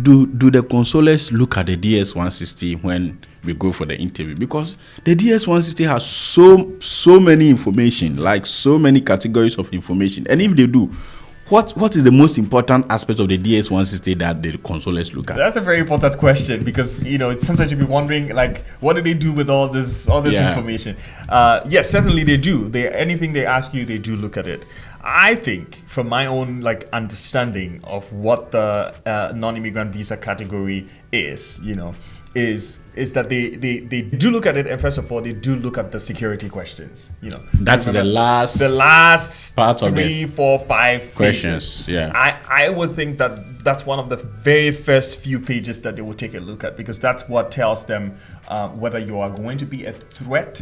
Do the consulates look at the DS-160 when we go for the interview? Because the DS-160 has so many information, like so many categories of information. And if they do, what is the most important aspect of the DS-160 that the consulates look at? That's a very important question, because sometimes you'll be wondering, like, what do they do with all this information? Yes, certainly they do. Anything they ask you, they do look at it. I think, from my own understanding of what the non-immigrant visa category is, is that they do look at it, and first of all, they do look at the security questions. That's the last part of 3, 4, 5 questions. Pages. Yeah, I would think that's one of the very first few pages that they will take a look at, because that's what tells them whether you are going to be a threat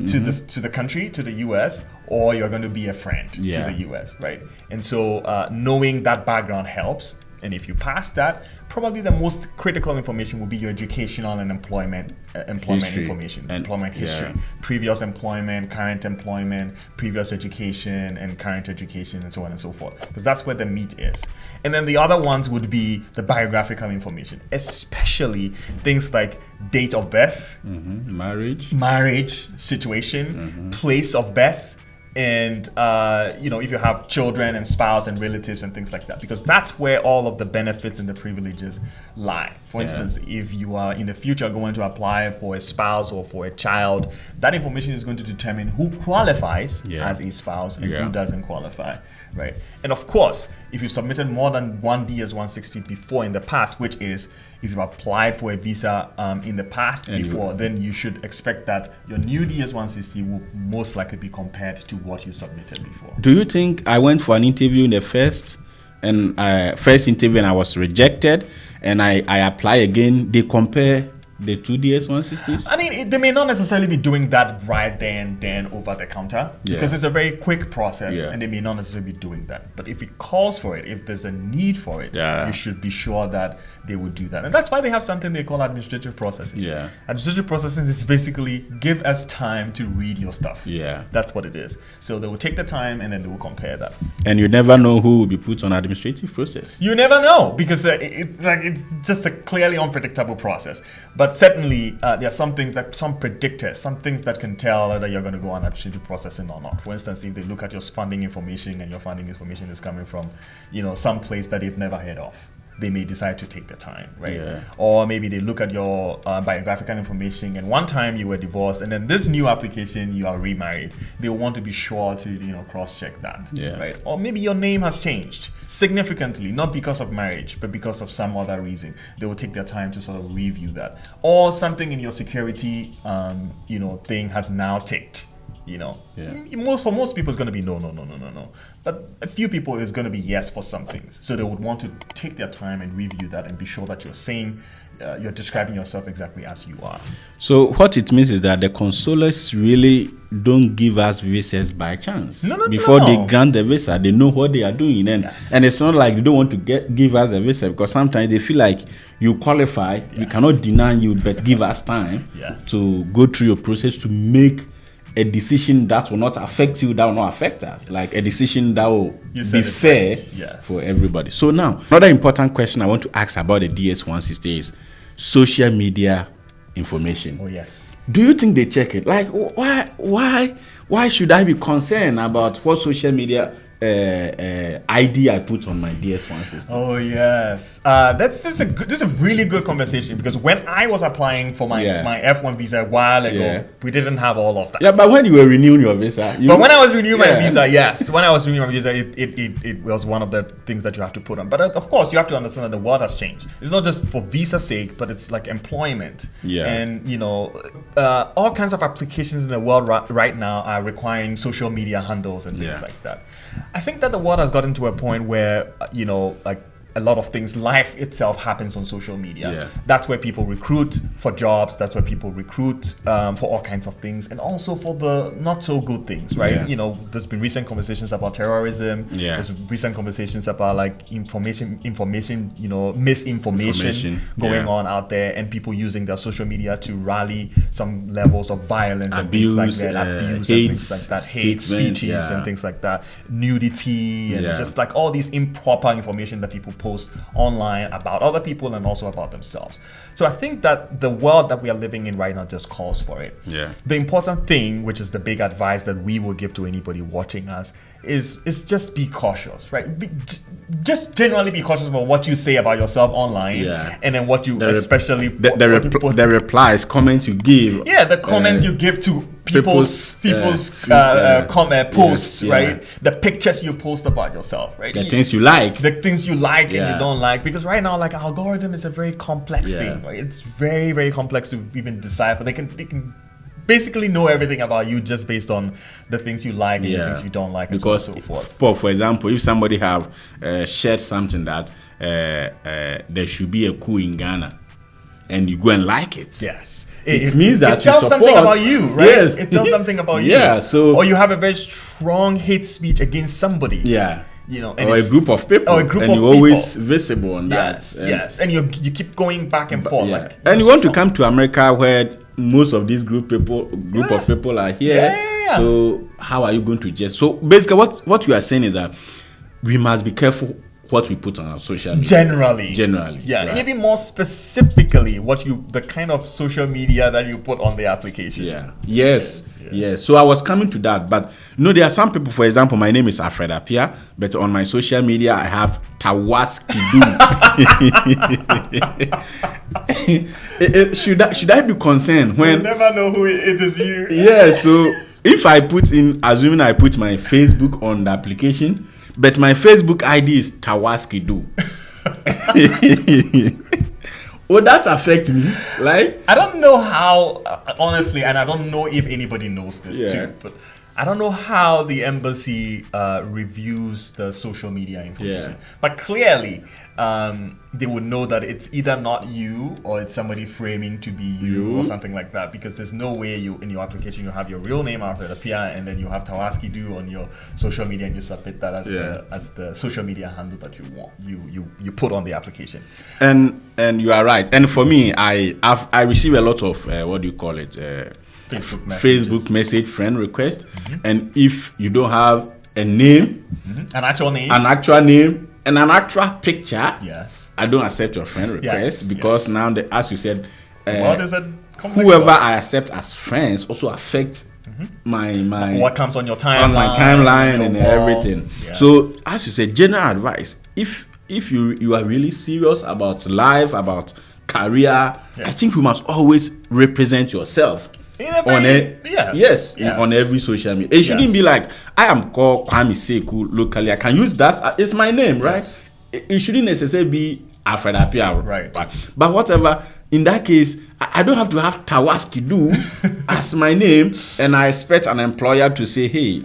to the country, to the US, or you're going to be a friend to the US, right? And so knowing that background helps. And if you pass that, probably the most critical information will be your educational and employment information, employment history, previous employment, current employment, previous education, and current education, and so on and so forth. Because that's where the meat is. And then the other ones would be the biographical information, especially things like date of birth, marriage situation, place of birth, and if you have children and spouse and relatives and things like that, because that's where all of the benefits and the privileges lie. For instance, if you are in the future going to apply for a spouse or for a child, that information is going to determine who qualifies as a spouse and who doesn't qualify, right? And of course, if you submitted more than one DS-160 before in the past, which is if you've applied for a visa in the past then you should expect that your new DS-160 will most likely be compared to what you submitted before. Do you think I went for an interview in the first interview and I was rejected, and I apply again, they compare the two DS-160s? I mean, they may not necessarily be doing that right then over the counter, because it's a very quick process, and they may not necessarily be doing that. But if it calls for it, if there's a need for it, you should be sure that they would do that. And that's why they have something they call administrative processing. Administrative processing is basically give us time to read your stuff. That's what it is. So they will take the time and then they will compare that. And you never know who will be put on administrative process. You never know, because it's just a clearly unpredictable process. But certainly, there are some things some predictors, some things that can tell whether you're going to go on administrative processing or not. For instance, if they look at your funding information and your funding information is coming from, some place that they've never heard of, they may decide to take their time, right? Or maybe they look at your biographical information, and one time you were divorced, and then this new application you are remarried. They want to be sure to cross-check that, right? Or maybe your name has changed significantly, not because of marriage, but because of some other reason. They will take their time to sort of review that. Or something in your security, thing has now ticked. For most people it's going to be no. But a few people is going to be yes for some things. So they would want to take their time and review that and be sure that you're describing yourself exactly as you are. So what it means is that the consulates really don't give us visas by chance. Before they grant the visa, they know what they are doing, and it's not like they don't want to give us the visa, because sometimes they feel like you qualify, we cannot deny you, but give us time to go through your process to make a decision that will not affect you, that will not affect us. Like a decision that will be fair for everybody. So now, another important question I want to ask about the DS-160 is social media information. Oh yes. Do you think they check it? Like, why should I be concerned about what social media ID I put on my DS-160? Oh yes, this is a really good conversation, because when I was applying for my F1 visa a while ago, we didn't have all of that. Yeah, but when you were renewing your visa, when I was renewing my visa, it was one of the things that you have to put on. But of course, you have to understand that the world has changed. It's not just for visa's sake, but it's like employment. And all kinds of applications in the world right now are requiring social media handles and things like that. I think that the world has gotten to a point where, a lot of things, life itself happens on social media. That's where people recruit for jobs. That's where people recruit for all kinds of things, and also for the not so good things, right? There's been recent conversations about terrorism. There's recent conversations about misinformation going on out there, and people using their social media to rally some levels of violence, abuse, and things like that, abuse and things like that, hate speeches and things like that, nudity, and just like all these improper information that people post online about other people and also about themselves. So I think that the world that we are living in right now just calls for it. Yeah. The important thing, which is the big advice that we will give to anybody watching us, is just be cautious, right? Just generally be cautious about what you say about yourself online, and then what you the replies, comments you give. Yeah, the comments you give to people's posts, right? The pictures you post about yourself, right? The things you like. The things you like and you don't like. Because right now, like, algorithm is a very complex thing, right? It's very, very complex to even decipher. They can basically know everything about you just based on the things you like and the things you don't like, and because so on and so forth. For example, if somebody have shared something that there should be a coup in Ghana, and you go and like it, it means that it tells something about you, right? Yes. It tells something about you. Yeah. So, or you have a very strong hate speech against somebody. Yeah. You know, or a group of people, or a group and of you're always visible on that. Yes, and you keep going back and forth. Yeah. Like, and you want to come to America where most of these group of people are here. So how are you going to just? So basically, what you are saying is that we must be careful what we put on our social media. Generally, yeah, right. And even more specifically, the kind of social media that you put on the application. Yes. So I was coming to that, but there are some people. For example, my name is Alfred Apia, but on my social media I have Tawaskidu. Should I be concerned when? You never know who it is. You. Yeah. So if I assuming I put my Facebook on the application, but my Facebook ID is Tawaskidu. Would that affect me? Like, I don't know how, honestly, and I don't know if anybody knows this too, but I don't know how the embassy reviews the social media information. But clearly, they would know that it's either not you or it's somebody framing to be you or something like that, because there's no way in your application you have your real name, Alfred Apia, and then you have Tawaskidu on your social media and you submit that as the social media handle that you want you put on the application. And you are right. And for me, I receive a lot of what do you call it? Facebook message friend request. And if you don't have a name, an actual name, and an actual picture, I don't accept your friend request, because now, as you said, whoever I accept as friends also affect my what comes on your timeline, and everything. So as you said, general advice: if you are really serious about life, about career, I think you must always represent yourself. On every social media. It shouldn't be like, I am called Kwame Seku locally. I can use that. It's my name, right? It shouldn't necessarily be Alfred Apia, right? But whatever. In that case, I don't have to have Tawaskidu as my name, and I expect an employer to say, "Hey,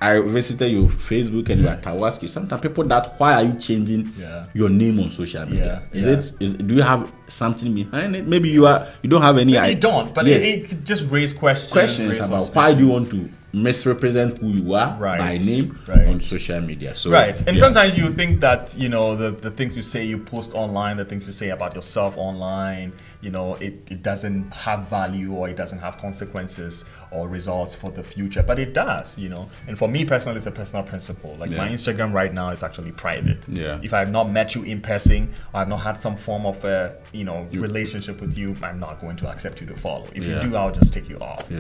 I visited your Facebook and you are Tawaski." Sometimes people why are you changing your name on social media? Do you have something behind it? Maybe you don't have any idea. You don't, but it could just raise questions about why do you want to misrepresent who you are by name on social media. So and sometimes you think that the things you say, you post online, the things you say about yourself online, it doesn't have value, or it doesn't have consequences or results for the future, but it does. And for me personally, it's a personal principle. Like my Instagram right now is actually private. If I have not met you in person, or I've not had some form of relationship with you, I'm not going to accept you to follow. If you do, I'll just take you off.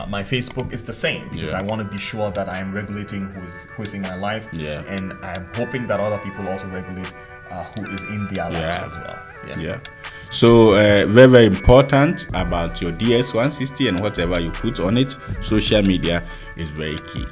My Facebook is the same, because I want to be sure that I am regulating who's in my life, and I'm hoping that other people also regulate who is in their lives as well. So very, very important about your DS-160 and whatever you put on it. Social media is very key.